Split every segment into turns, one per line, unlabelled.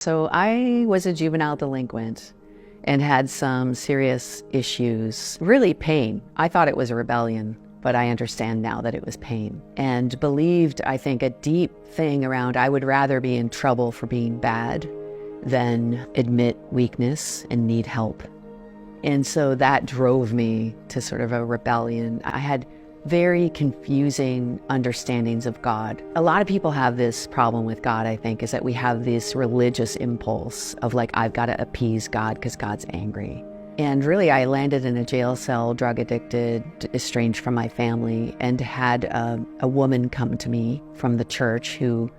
So I was a juvenile delinquent and had some serious issues, really pain. I thought it was a rebellion, but I understand now that it was pain. And believed, I think, a deep thing around I would rather be in trouble for being bad than admit weakness and need help. And so that drove me to sort of a rebellion. I had very confusing understandings of God. A lot of people have this problem with God, I think, is that we have this religious impulse of like, I've got to appease God because God's angry. And really, I landed in a jail cell, drug addicted, estranged from my family, and had a woman come to me from the church who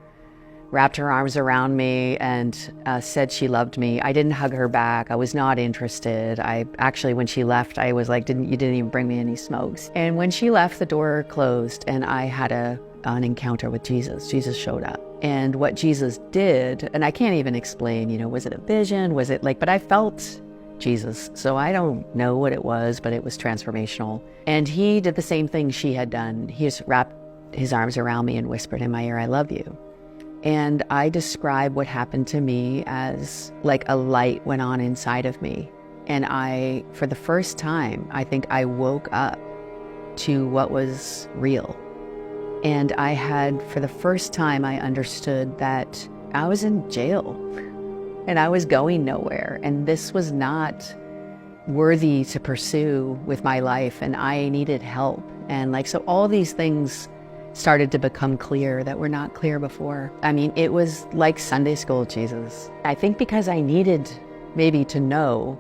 wrapped her arms around me and said she loved me. I didn't hug her back. I was not interested. I actually, when she left, I was like, you didn't even bring me any smokes. And when she left, the door closed and I had an encounter with Jesus. Jesus showed up. And what Jesus did, and I can't even explain, was it a vision? Was it but I felt Jesus. So I don't know what it was, but it was transformational. And he did the same thing she had done. He just wrapped his arms around me and whispered in my ear, I love you. And I describe what happened to me as like a light went on inside of me. And I, for the first time, I think I woke up to what was real. And I had, for the first time, I understood that I was in jail and I was going nowhere. And this was not worthy to pursue with my life. And I needed help. And so all these things started to become clear that were not clear before. I mean, it was like Sunday school Jesus. I think because I needed maybe to know,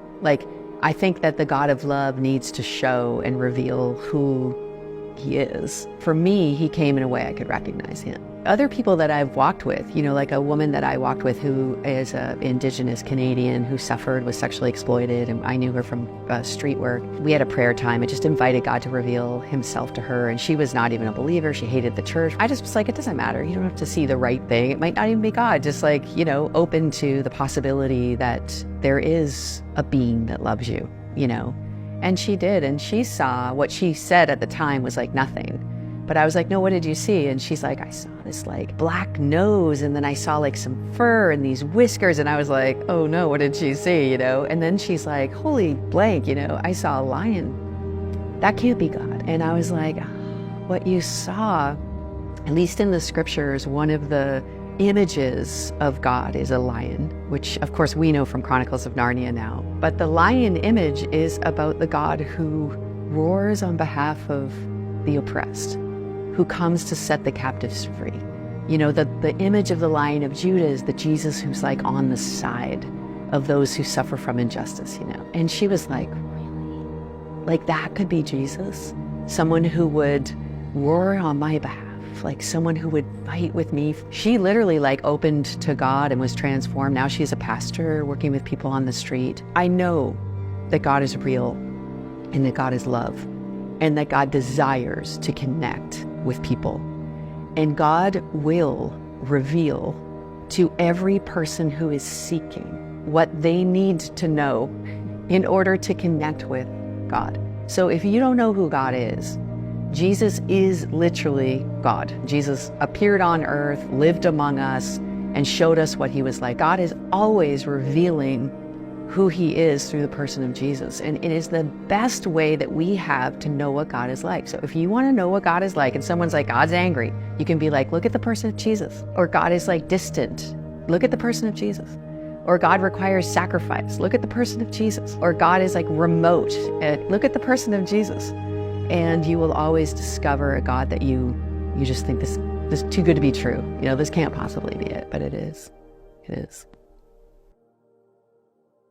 I think that the God of love needs to show and reveal who he is. For me, he came in a way I could recognize him. Other people that I've walked with, like a woman that I walked with who is an Indigenous Canadian who suffered, was sexually exploited, and I knew her from street work. We had a prayer time. I just invited God to reveal himself to her, and she was not even a believer. She hated the church. I just was like, it doesn't matter. You don't have to see the right thing. It might not even be God. Just open to the possibility that there is a being that loves you, And she did, and she saw what she said at the time was like nothing. But I was like, no, what did you see? And she's like, I saw this black nose, and then I saw some fur and these whiskers, and I was like, oh no, what did she see, And then she's like, holy blank, I saw a lion. That can't be God. And I was like, what you saw, at least in the scriptures, one of the images of God is a lion, which of course we know from Chronicles of Narnia now. But the lion image is about the God who roars on behalf of the oppressed, who comes to set the captives free. The image of the Lion of Judah is the Jesus who's on the side of those who suffer from injustice, And she was like, really? That could be Jesus? Someone who would roar on my behalf, someone who would fight with me. She literally opened to God and was transformed. Now she's a pastor working with people on the street. I know that God is real and that God is love and that God desires to connect with people. And God will reveal to every person who is seeking what they need to know in order to connect with God. So if you don't know who God is, Jesus is literally God. Jesus appeared on earth, lived among us, and showed us what he was like. God is always revealing who he is through the person of Jesus. And it is the best way that we have to know what God is like. So if you want to know what God is like and someone's like, God's angry, you can be like, look at the person of Jesus. Or God is distant. Look at the person of Jesus. Or God requires sacrifice. Look at the person of Jesus. Or God is remote. Look at the person of Jesus. And you will always discover a God that you just think this is too good to be true. This can't possibly be it, but it is. It is.